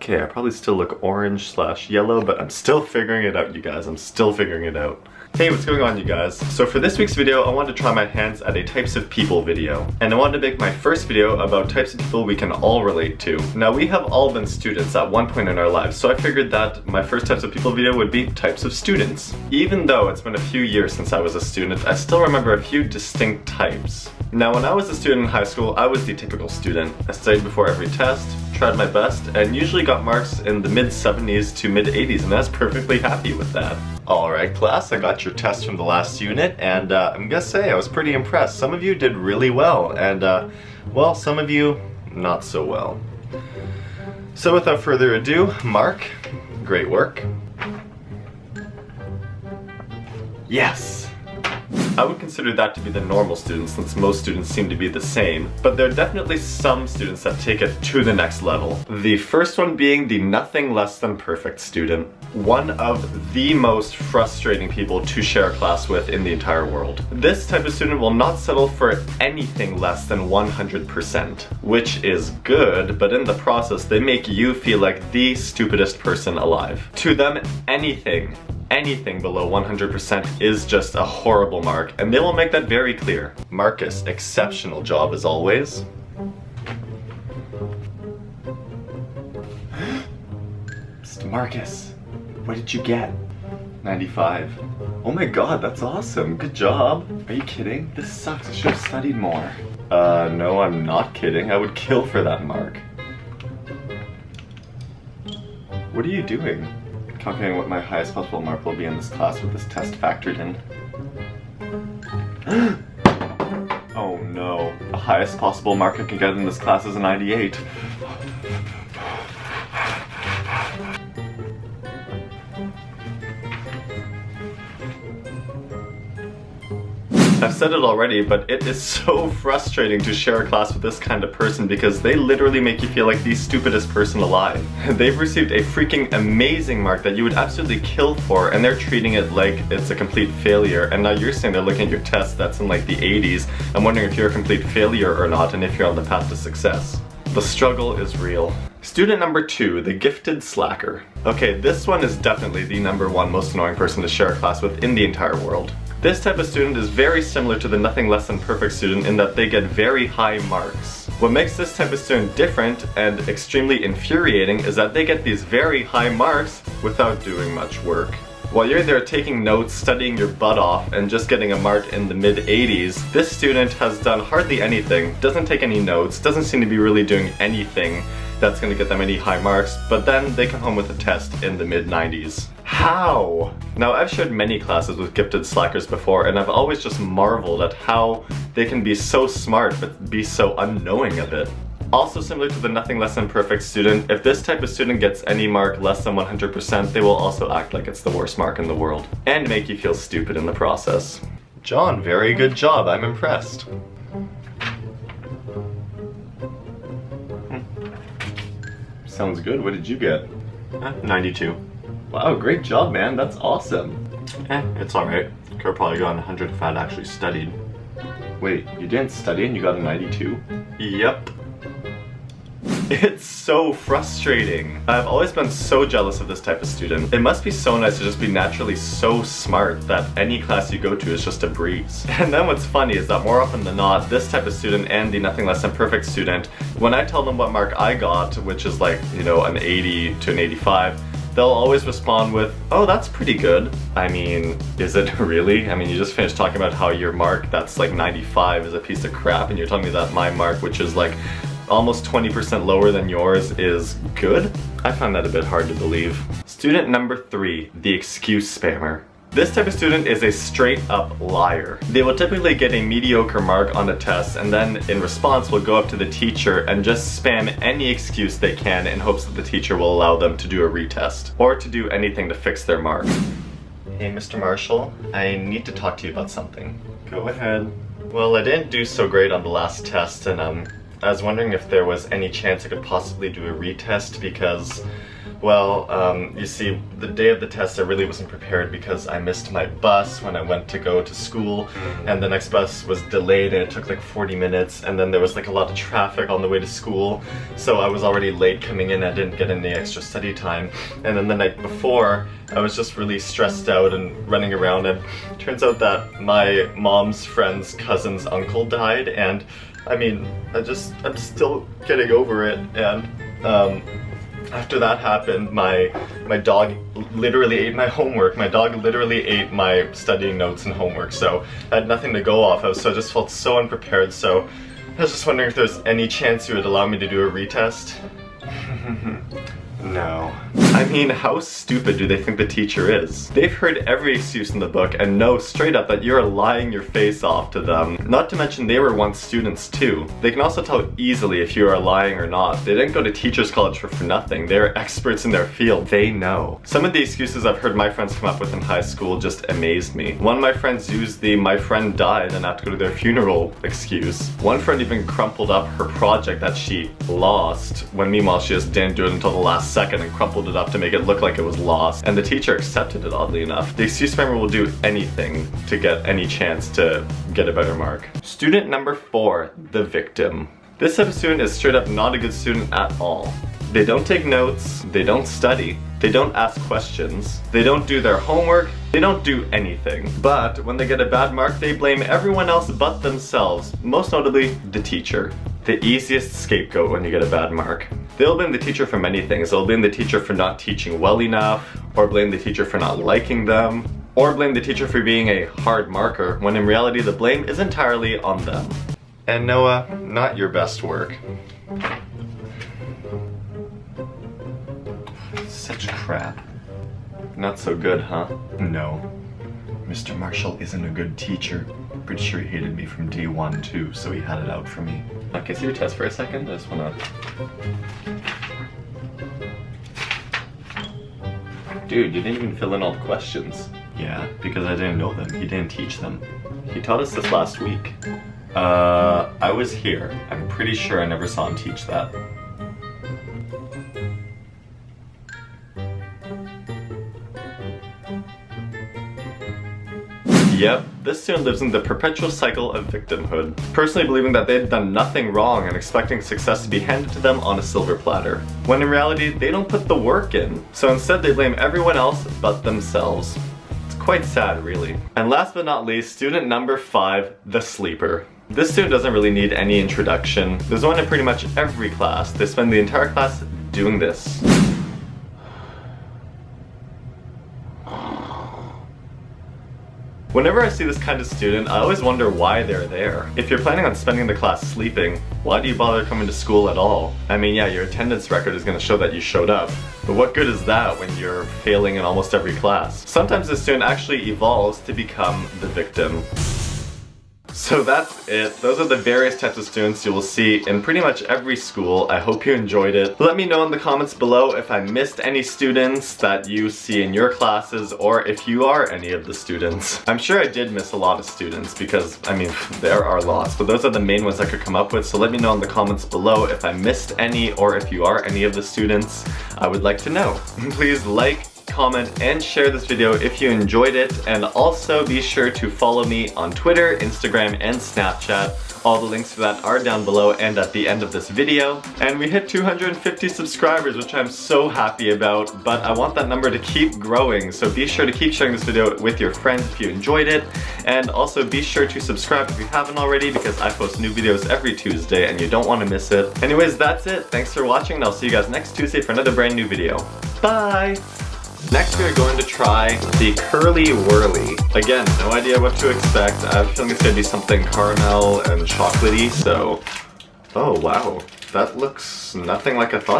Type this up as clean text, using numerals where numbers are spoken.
Okay, I probably still look orange/yellow, but I'm still figuring it out, you guys. I'm still figuring it out. Hey, what's going on, you guys? So for this week's video, I wanted to try my hands at a types of people video. And I wanted to make my first video about types of people we can all relate to. Now, we have all been students at one point in our lives, so I figured that my first types of people video would be types of students. Even though it's been a few years since I was a student, I still remember a few distinct types. Now, when I was a student in high school, I was the typical student. I studied before every test, tried my best, and usually got marks in the mid-70s to mid-80s, and I was perfectly happy with that. Alright class, I got your test from the last unit, and I'm gonna say I was pretty impressed. Some of you did really well, and well, some of you not so well. So without further ado, Mark, great work. Yes! I would consider that to be the normal students, since most students seem to be the same, but there are definitely some students that take it to the next level. The first one being the nothing less than perfect student. One of the most frustrating people to share a class with in the entire world. This type of student will not settle for anything less than 100%, which is good, but in the process they make you feel like the stupidest person alive. To them, anything below 100% is just a horrible mark, and they will make that very clear. Marcus, exceptional job as always. Mr. Marcus, what did you get? 95. Oh my god, that's awesome. Good job. Are you kidding? This sucks. I should have studied more. No, I'm not kidding. I would kill for that mark. What are you doing? Calculating what my highest possible mark will be in this class with this test factored in. Oh no. The highest possible mark I can get in this class is a 98. I've said it already, but it is so frustrating to share a class with this kind of person because they literally make you feel like the stupidest person alive. They've received a freaking amazing mark that you would absolutely kill for, and they're treating it like it's a complete failure, and now you're saying they're looking at your test that's in like the 80s and wondering if you're a complete failure or not and if you're on the path to success. The struggle is real. Student number 2, the gifted slacker. Okay, this one is definitely the #1 most annoying person to share a class with in the entire world. This type of student is very similar to the nothing less than perfect student in that they get very high marks. What makes this type of student different and extremely infuriating is that they get these very high marks without doing much work. While you're there taking notes, studying your butt off, and just getting a mark in the mid-80s, this student has done hardly anything, doesn't take any notes, doesn't seem to be really doing anything that's going to get them any high marks, but then they come home with a test in the mid-90s. How? Now, I've shared many classes with gifted slackers before, and I've always just marveled at how they can be so smart but be so unknowing of it. Also similar to the nothing less than perfect student, if this type of student gets any mark less than 100%, they will also act like it's the worst mark in the world, and make you feel stupid in the process. John, very good job, I'm impressed. Sounds good, what did you get? 92. Wow, great job, man, that's awesome. It's alright. Could've probably gotten 100 if I'd actually studied. Wait, you didn't study and you got a 92? Yep. It's so frustrating. I've always been so jealous of this type of student. It must be so nice to just be naturally so smart that any class you go to is just a breeze. And then what's funny is that more often than not, this type of student and the nothing less than perfect student, when I tell them what mark I got, which is like, you know, an 80 to an 85, they'll always respond with, oh, that's pretty good. I mean, is it really? I mean, you just finished talking about how your mark that's like 95 is a piece of crap, and you're telling me that my mark, which is like almost 20% lower than yours, is good? I find that a bit hard to believe. Student number 3, the excuse spammer. This type of student is a straight up liar. They will typically get a mediocre mark on a test and then in response will go up to the teacher and just spam any excuse they can in hopes that the teacher will allow them to do a retest or to do anything to fix their mark. Hey Mr. Marshall, I need to talk to you about something. Go ahead. Well, I didn't do so great on the last test, and I was wondering if there was any chance I could possibly do a retest because, Well, you see, the day of the test I really wasn't prepared because I missed my bus when I went to go to school, and the next bus was delayed and it took like 40 minutes, and then there was like a lot of traffic on the way to school, so I was already late coming in. I didn't get any extra study time, and then the night before I was just really stressed out and running around, and it turns out that my mom's friend's cousin's uncle died, and I mean, I'm still getting over it, and after that happened, my dog literally ate my homework. My dog literally ate my studying notes and homework, so I had nothing to go off of, so I just felt so unprepared. So I was just wondering if there's any chance you would allow me to do a retest? No. I mean, how stupid do they think the teacher is? They've heard every excuse in the book and know straight up that you're lying your face off to them. Not to mention they were once students too. They can also tell easily if you are lying or not. They didn't go to teachers college for nothing. They're experts in their field. They know. Some of the excuses I've heard my friends come up with in high school just amazed me. One of my friends used the "my friend died and I have to go to their funeral" excuse. One friend even crumpled up her project that she lost, when meanwhile she just didn't do it until the last second and crumpled it up to make it look like it was lost, and the teacher accepted it, oddly enough. The excuse member will do anything to get any chance to get a better mark. Student number 4, the victim. This type of student is straight up not a good student at all. They don't take notes, they don't study, they don't ask questions, they don't do their homework, they don't do anything. But when they get a bad mark, they blame everyone else but themselves, most notably the teacher. The easiest scapegoat when you get a bad mark. They'll blame the teacher for many things. They'll blame the teacher for not teaching well enough, or blame the teacher for not liking them, or blame the teacher for being a hard marker, when in reality the blame is entirely on them. And Noah, not your best work. Such crap. Not so good, huh? No. Mr. Marshall isn't a good teacher. Pretty sure he hated me from day 1 too, so he had it out for me. Okay, see your test for a second? I just wanna... Dude, you didn't even fill in all the questions. Yeah, because I didn't know them. He didn't teach them. He taught us this last week. I was here. I'm pretty sure I never saw him teach that. Yep, this student lives in the perpetual cycle of victimhood, personally believing that they've done nothing wrong and expecting success to be handed to them on a silver platter, when in reality they don't put the work in, so instead they blame everyone else but themselves. It's quite sad, really. And last but not least, student number 5, the sleeper. This student doesn't really need any introduction. There's one in pretty much every class. They spend the entire class doing this. Whenever I see this kind of student, I always wonder why they're there. If you're planning on spending the class sleeping, why do you bother coming to school at all? I mean, yeah, your attendance record is going to show that you showed up, but what good is that when you're failing in almost every class? Sometimes the student actually evolves to become the victim. So that's it. Those are the various types of students you will see in pretty much every school. I hope you enjoyed it. Let me know in the comments below if I missed any students that you see in your classes, or if you are any of the students. I'm sure I did miss a lot of students because, I mean, there are lots, but those are the main ones I could come up with. So let me know in the comments below if I missed any, or if you are any of the students. I would like to know. Please like, comment, and share this video if you enjoyed it, and also be sure to follow me on Twitter, Instagram, and Snapchat. All the links to that are down below and at the end of this video. And we hit 250 subscribers, which I'm so happy about, but I want that number to keep growing, so be sure to keep sharing this video with your friends if you enjoyed it, and also be sure to subscribe if you haven't already, because I post new videos every Tuesday and you don't want to miss it. Anyways, that's it. Thanks for watching, and I'll see you guys next Tuesday for another brand new video. Bye! Next we are going to try the Curly Whirly. Again, no idea what to expect. I have a feeling it's going to be something caramel and chocolatey, so... Oh wow, that looks nothing like I thought it would.